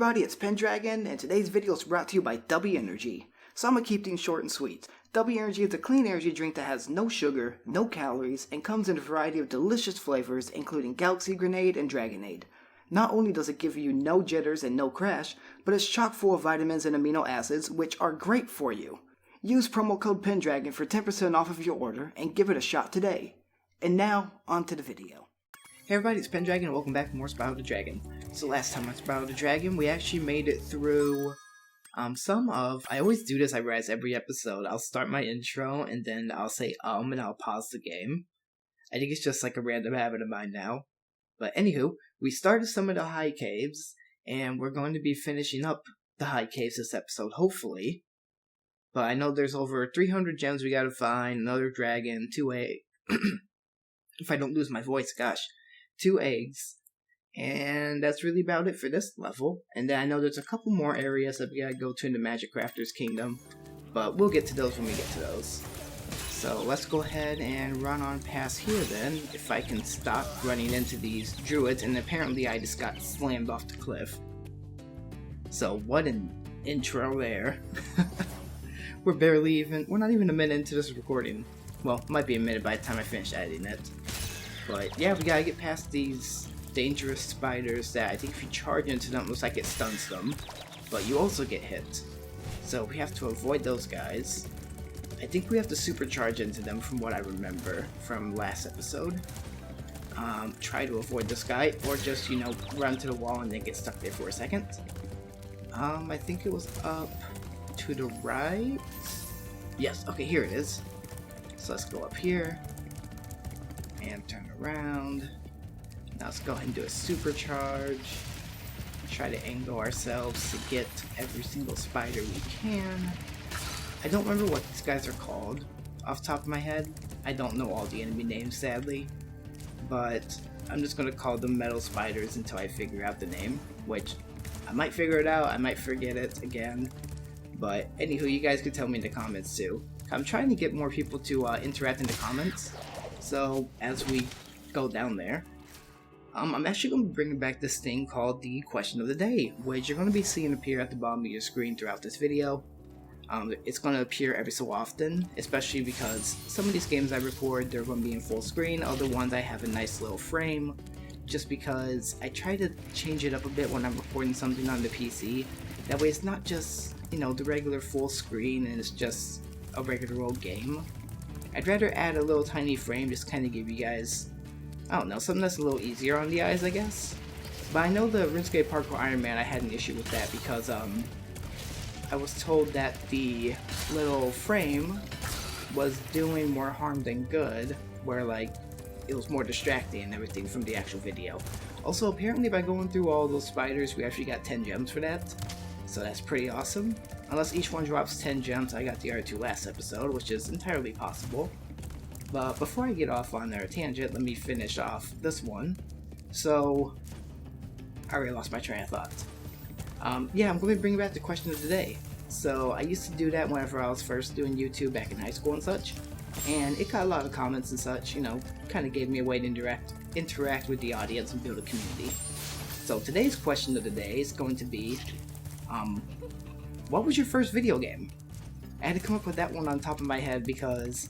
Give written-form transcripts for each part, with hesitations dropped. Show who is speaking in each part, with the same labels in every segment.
Speaker 1: everybody, it's Pendragon, and today's video is brought to you by W Energy. So I'm gonna keep things short and sweet. W Energy is a clean energy drink that has no sugar, no calories, and comes in a variety of delicious flavors, including Galaxy Grenade and Dragonade. Not only does it give you no jitters and no crash, but it's chock full of vitamins and amino acids, which are great for you. Use promo code Pendragon for 10% off of your order, and give it a shot today. And now, on to the video. Hey everybody, it's Pendragon, and welcome back to more Spyro the Dragon. So last time on Spyro the Dragon, we actually made it through I always do this, I realize, every episode. I'll start my intro, and then I'll say and I'll pause the game. I think it's just like a random habit of mine now. But anywho, we started some of the high caves, and we're going to be finishing up the high caves this episode, hopefully. But I know there's over 300 gems we gotta find, another dragon, 2 eggs. If I don't lose my voice, gosh. 2 eggs. And that's really about it for this level. And then I know there's a couple more areas that we gotta go to in the Magic Crafter's Kingdom. But we'll get to those when we get to those. So let's go ahead and run on past here then, if I can stop running into these druids. And apparently I just got slammed off the cliff. So what an intro there. We're not even a minute into this recording. Well, it might be a minute by the time I finish editing it. But yeah, we gotta get past these dangerous spiders that I think if you charge into them, it looks like it stuns them. But you also get hit. So we have to avoid those guys. I think we have to supercharge into them from what I remember from last episode. Try to avoid this guy, or just, run to the wall and then get stuck there for a second. I think it was up to the right. Yes, okay, here it is. So let's go up here and turn around. Now let's go ahead and do a supercharge. Try to angle ourselves to get every single spider we can. I don't remember what these guys are called off the top of my head. I don't know all the enemy names, sadly. But I'm just going to call them metal spiders until I figure out the name. Which, I might figure it out, I might forget it again. But anywho, you guys can tell me in the comments too. I'm trying to get more people to interact in the comments. So as we go down there, I'm actually going to be bringing back this thing called the question of the day, which you're going to be seeing appear at the bottom of your screen throughout this video. It's going to appear every so often, especially because some of these games I record, they're going to be in full screen. Other ones I have a nice little frame, just because I try to change it up a bit when I'm recording something on the PC. That way it's not just, the regular full screen and it's just a regular old game. I'd rather add a little tiny frame, just kind of give you guys, I don't know, something that's a little easier on the eyes, I guess. But I know the RuneScape Hardcore Iron Man, I had an issue with that because I was told that the little frame was doing more harm than good, where it was more distracting and everything from the actual video. Also, apparently by going through all those spiders, we actually got 10 gems for that. So that's pretty awesome. Unless each one drops 10 gems, I got the other 2 last episode, which is entirely possible. But before I get off on their tangent, let me finish off this one. So, I already lost my train of thought. Yeah, I'm going to bring back the question of the day. So, I used to do that whenever I was first doing YouTube back in high school and such. And it got a lot of comments and such, kind of gave me a way to interact with the audience and build a community. So, today's question of the day is going to be, what was your first video game? I had to come up with that one on top of my head because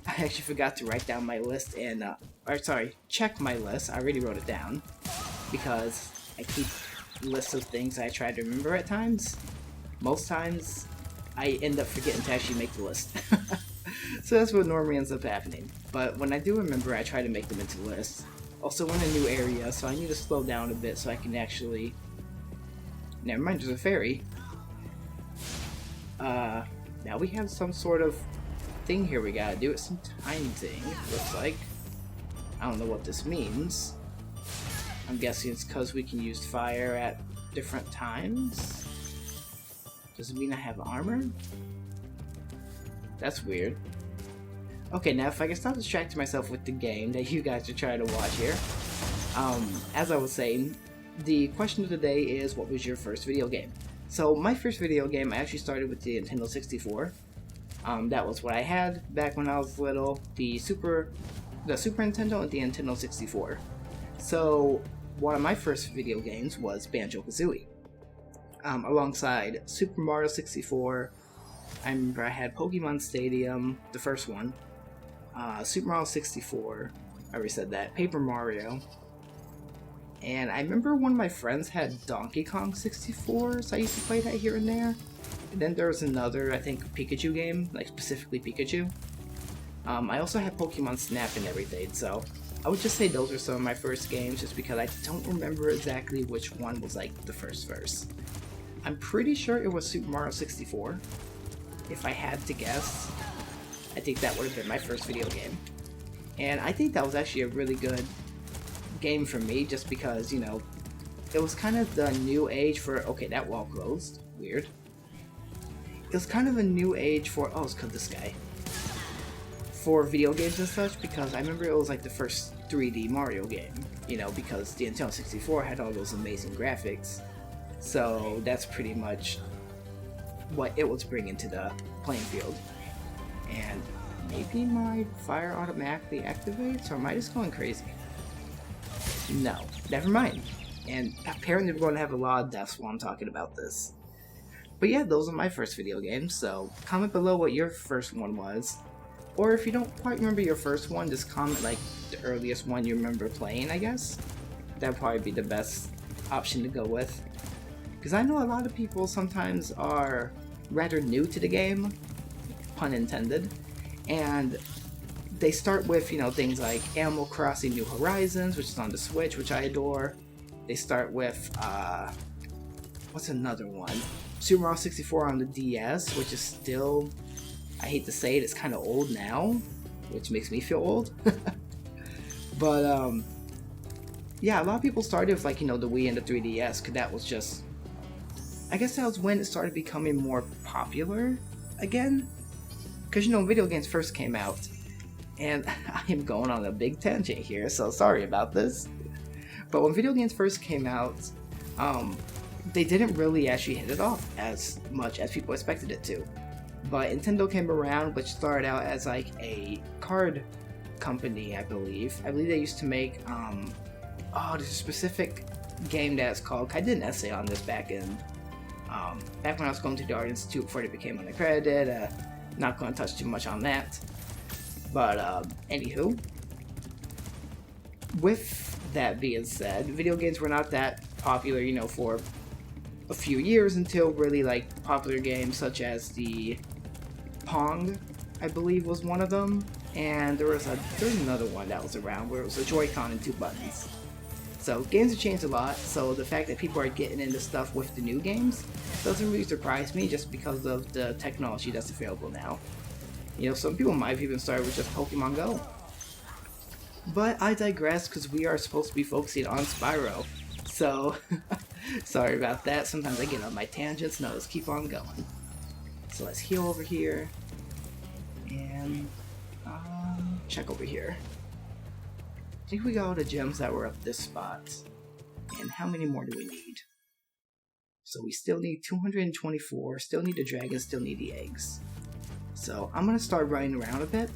Speaker 1: I actually forgot to write down my list and, check my list. I already wrote it down because I keep lists of things I try to remember at times. Most times, I end up forgetting to actually make the list. So that's what normally ends up happening. But when I do remember, I try to make them into lists. Also, we're in a new area, so I need to slow down a bit so I can actually... Never mind, there's a fairy. Now we have some sort of thing here we gotta do. It's some time thing, looks like. I don't know what this means. I'm guessing it's because we can use fire at different times. Does it mean I have armor? That's weird. Okay, now if I can stop distracting myself with the game that you guys are trying to watch here. As I was saying, the question of the day is, what was your first video game? So my first video game, I actually started with the Nintendo 64. That was what I had back when I was little, the Super Nintendo and the Nintendo 64. So one of my first video games was Banjo-Kazooie. alongside Super Mario 64. I remember I had Pokemon Stadium, the first one, Super Mario 64, I already said that, Paper Mario, and I remember one of my friends had Donkey Kong 64, so I used to play that here and there. And then there was another, I think, Pikachu game, like specifically Pikachu. I also had Pokemon Snap and everything, so I would just say those are some of my first games, just because I don't remember exactly which one was like the first. I'm pretty sure it was Super Mario 64. If I had to guess, I think that would have been my first video game. And I think that was actually a really good game for me, just because, you know, it was kind of the new age for, okay, that wall closed, weird. It was kind of a new age for, oh, it's 'cause this guy. For video games and such, because I remember it was like the first 3D Mario game, you know, because the Nintendo 64 had all those amazing graphics. So that's pretty much what it was bringing to the playing field. And maybe my fire automatically activates, or am I just going crazy? No, never mind. And apparently we're going to have a lot of deaths while I'm talking about this. But yeah, those are my first video games, so comment below what your first one was. Or if you don't quite remember your first one, just comment like the earliest one you remember playing, I guess. That'd probably be the best option to go with. Because I know a lot of people sometimes are rather new to the game, pun intended, and they start with, you know, things like Animal Crossing New Horizons, which is on the Switch, which I adore. They start with, what's another one? Super Mario 64 on the DS, which is still, I hate to say it, it's kind of old now, which makes me feel old. But, yeah, a lot of people started with, like, you know, the Wii and the 3DS, because that was just, I guess that was when it started becoming more popular again. Because, you know, video games first came out, and I am going on a big tangent here, so sorry about this. But when video games first came out, they didn't really actually hit it off as much as people expected it to. But Nintendo came around, which started out as like a card company, I believe. I believe they used to make, there's a specific game that's called, I did an essay on this back when I was going to the Art Institute before it became unaccredited. Not going to touch too much on that. But, anywho, with that being said, video games were not that popular, you know, for a few years until really, like, popular games such as the Pong, I believe, was one of them. And there's another one that was around where it was a Joy-Con and 2 buttons. So, games have changed a lot, so the fact that people are getting into stuff with the new games doesn't really surprise me, just because of the technology that's available now. You know, some people might have even started with just Pokemon Go. But I digress, because we are supposed to be focusing on Spyro. So, sorry about that. Sometimes I get on my tangents. No, let's keep on going. So let's heal over here. And, check over here. I think we got all the gems that were up this spot. And how many more do we need? So we still need 224, still need the dragon, still need the eggs. So I'm going to start running around a bit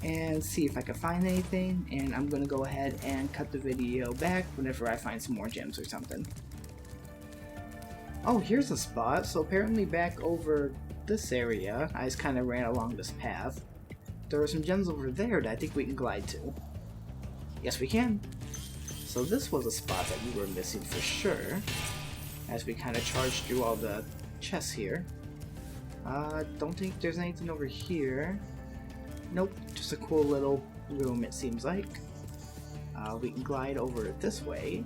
Speaker 1: and see if I can find anything, and I'm going to go ahead and cut the video back whenever I find some more gems or something. Oh, here's a spot. So apparently back over this area, I just kind of ran along this path. There are some gems over there that I think we can glide to. Yes, we can. So this was a spot that we were missing for sure, as we kind of charged through all the chests here. Don't think there's anything over here. Nope, just a cool little room it seems like. We can glide over this way.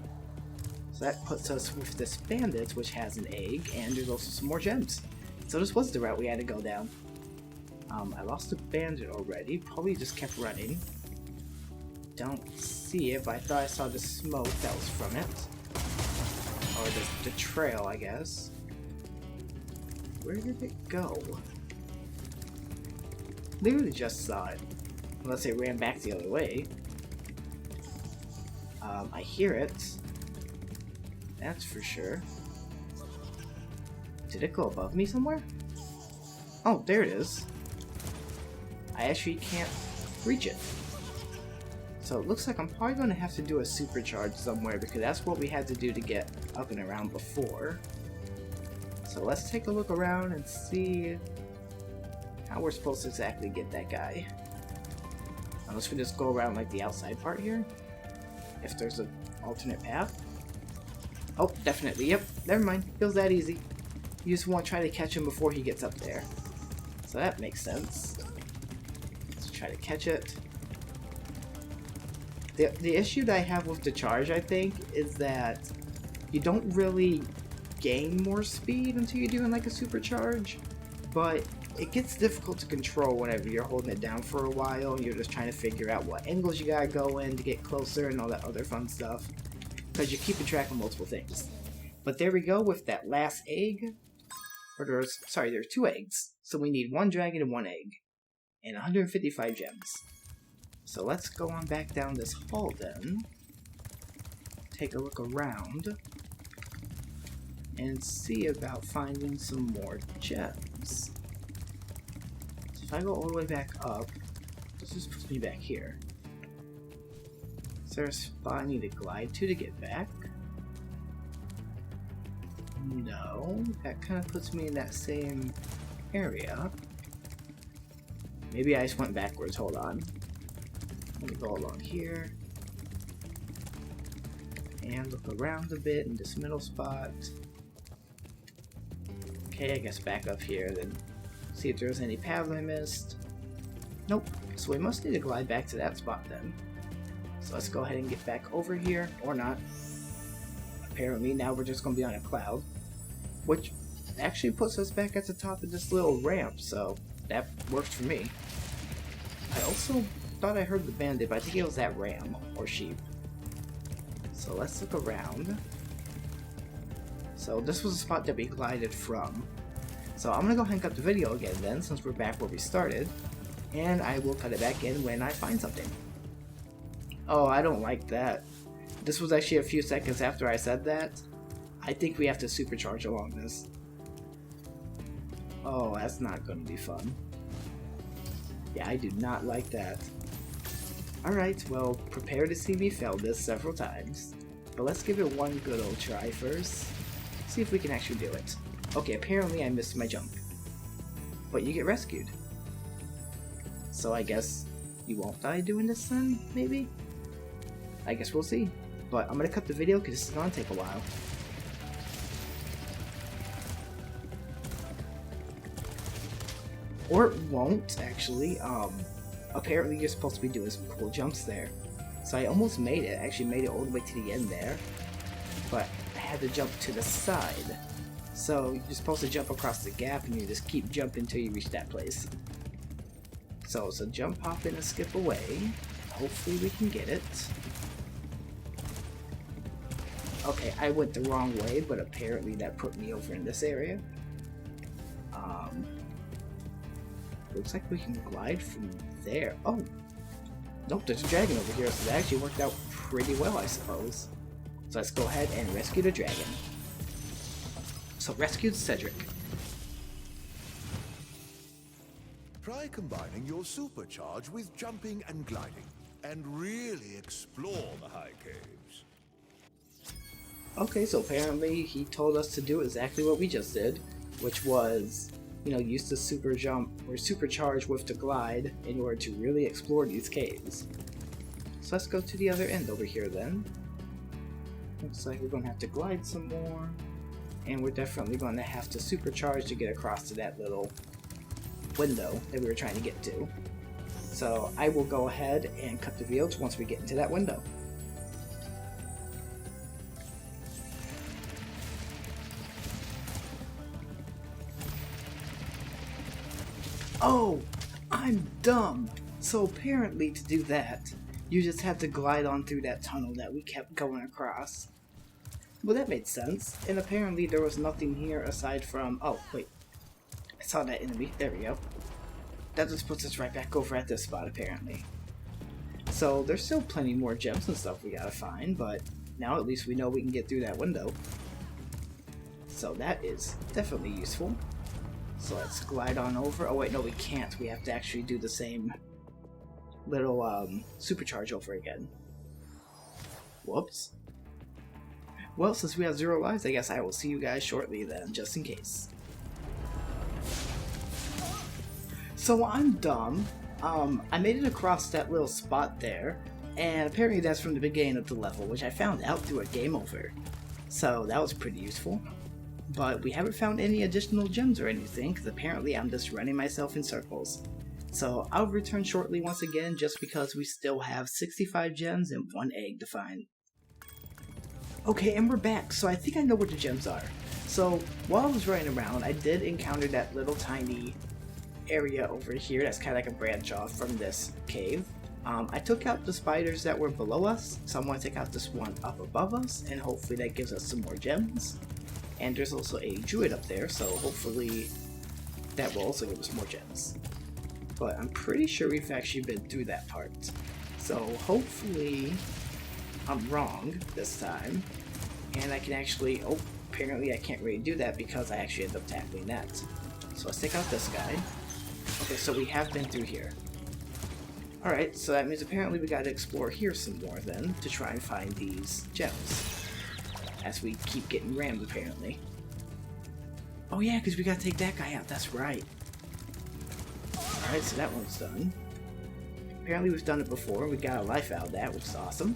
Speaker 1: So that puts us with this bandit, which has an egg, and there's also some more gems. So this was the route we had to go down. I lost the bandit already, probably just kept running. Don't see it, but I thought I saw the smoke that was from it. Or the trail, I guess. Where did it go? Literally just saw it. Unless it ran back the other way. I hear it. That's for sure. Did it go above me somewhere? Oh, there it is. I actually can't reach it. So it looks like I'm probably going to have to do a supercharge somewhere, because that's what we had to do to get up and around before. So let's take a look around and see how we're supposed to exactly get that guy. Unless we just go around like the outside part here. If there's an alternate path. Oh, definitely. Yep. Never mind. Feels that easy. You just want to try to catch him before he gets up there. So that makes sense. Let's try to catch it. The issue that I have with the charge, I think, is that you don't really gain more speed until you're doing like a supercharge, but it gets difficult to control whenever you're holding it down for a while and you're just trying to figure out what angles you gotta go in to get closer and all that other fun stuff, because you're keeping track of multiple things. But there we go with that last egg. Or there's 2 eggs. So we need 1 dragon and 1 egg. And 155 gems. So let's go on back down this hall then. Take a look around. And see about finding some more gems. So if I go all the way back up, this just puts me back here. Is there a spot I need to glide to get back? No, that kind of puts me in that same area. Maybe I just went backwards, hold on. Let me go along here. And look around a bit in this middle spot. Okay, I guess back up here, then see if there's any paths I missed. Nope, so we must need to glide back to that spot then. So let's go ahead and get back over here, or not. Apparently now we're just going to be on a cloud, which actually puts us back at the top of this little ramp, so that works for me. I also thought I heard the bandit, but I think it was that ram, or sheep. So let's look around. So this was the spot that we glided from. So I'm going to go ahead and cut the video again then, since we're back where we started, and I will cut it back in when I find something. Oh, I don't like that. This was actually a few seconds after I said that. I think we have to supercharge along this. Oh, that's not going to be fun. Yeah, I do not like that. Alright, well, prepare to see me fail this several times. But let's give it one good old try first. See if we can actually do it. Okay, apparently I missed my jump. But you get rescued. So I guess you won't die doing this then, maybe? I guess we'll see. But I'm going to cut the video because this is going to take a while. Or it won't, actually. Apparently you're supposed to be doing some cool jumps there. So I almost made it. Actually made it all the way to the end there. But I had to jump to the side. So you're supposed to jump across the gap and you just keep jumping until you reach that place. So it's a jump, hop, and a skip away. Hopefully we can get it. Okay, I went the wrong way, but apparently that put me over in this area. Looks like we can glide from there. Oh! Nope, there's a dragon over here, so that actually worked out pretty well, I suppose. So let's go ahead and rescue the dragon. So rescued Cedric.
Speaker 2: Try combining your supercharge with jumping and gliding, and really explore the high caves.
Speaker 1: Okay, so apparently he told us to do exactly what we just did, which was, you know, use the super jump or supercharge with the glide in order to really explore these caves. So let's go to the other end over here then. Looks like we're going to have to glide some more, and we're definitely going to have to supercharge to get across to that little window that we were trying to get to. So I will go ahead and cut the video once we get into that window. Oh, I'm dumb. So apparently to do that, you just have to glide on through that tunnel that we kept going across. Well, that made sense. And apparently there was nothing here aside from... Oh, wait. I saw that enemy. There we go. That just puts us right back over at this spot, apparently. So there's still plenty more gems and stuff we gotta find, but now at least we know we can get through that window. So that is definitely useful. So let's glide on over. Oh wait, no we can't. We have to actually do the same little supercharge over again. Whoops. Well, since we have 0 lives, I guess I will see you guys shortly then, just in case. So I'm dumb. I made it across that little spot there, and apparently that's from the beginning of the level, which I found out through a game over. So that was pretty useful. But we haven't found any additional gems or anything, because apparently I'm just running myself in circles. So I'll return shortly once again, just because we still have 65 gems and 1 egg to find. Okay, and we're back, so I think I know what the gems are. So while I was running around, I did encounter that little tiny area over here that's kind of like a branch off from this cave. I took out the spiders that were below us, so I'm going to take out this one up above us, and hopefully that gives us some more gems. And there's also a druid up there, so hopefully that will also give us more gems. But I'm pretty sure we've actually been through that part. So hopefully I'm wrong this time, and I can actually, oh, apparently I can't really do that because I actually end up tackling that. So let's take out this guy. Okay, so we have been through here. Alright, so that means apparently we gotta explore here some more then, to try and find these gems. As we keep getting rammed, apparently. Oh yeah, because we gotta take that guy out, that's right. Alright, so that one's done. Apparently we've done it before, we got a life out of that, which is awesome.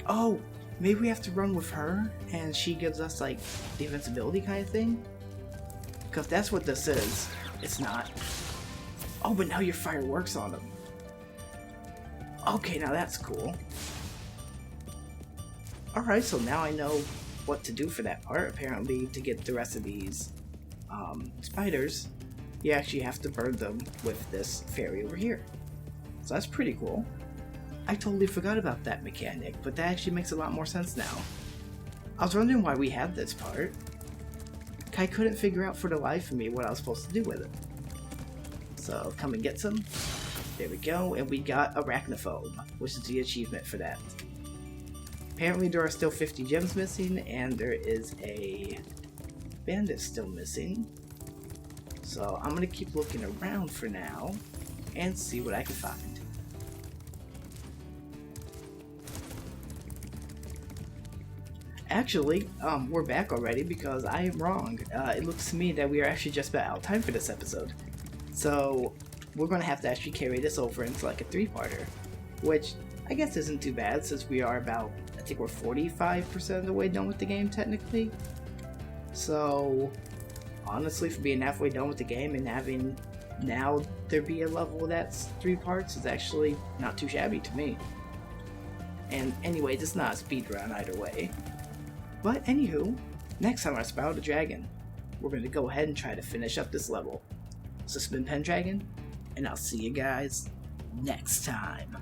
Speaker 1: Oh, maybe we have to run with her, and she gives us, like, the invincibility kind of thing? Because that's what this is. It's not. Oh, but now your fire works on them. Okay, now that's cool. Alright, so now I know what to do for that part. Apparently, to get the rest of these spiders, you actually have to burn them with this fairy over here. So that's pretty cool. I totally forgot about that mechanic, but that actually makes a lot more sense now. I was wondering why we had this part. I couldn't figure out for the life of me what I was supposed to do with it. So come and get some. There we go, and we got Arachnophobe, which is the achievement for that. Apparently there are still 50 gems missing, and there is a bandit still missing. So I'm gonna keep looking around for now, and see what I can find. Actually, we're back already because I am wrong. It looks to me that we are actually just about out of time for this episode. So we're going to have to actually carry this over into like a 3-parter, which I guess isn't too bad since we are about, I think we're 45% of the way done with the game technically. So honestly, for being halfway done with the game and having now there be a level that's 3 parts is actually not too shabby to me. And anyway, it's not a speedrun either way. But anywho, next time on Spyro the Dragon, we're going to go ahead and try to finish up this level. So it's been Pendragon, and I'll see you guys next time.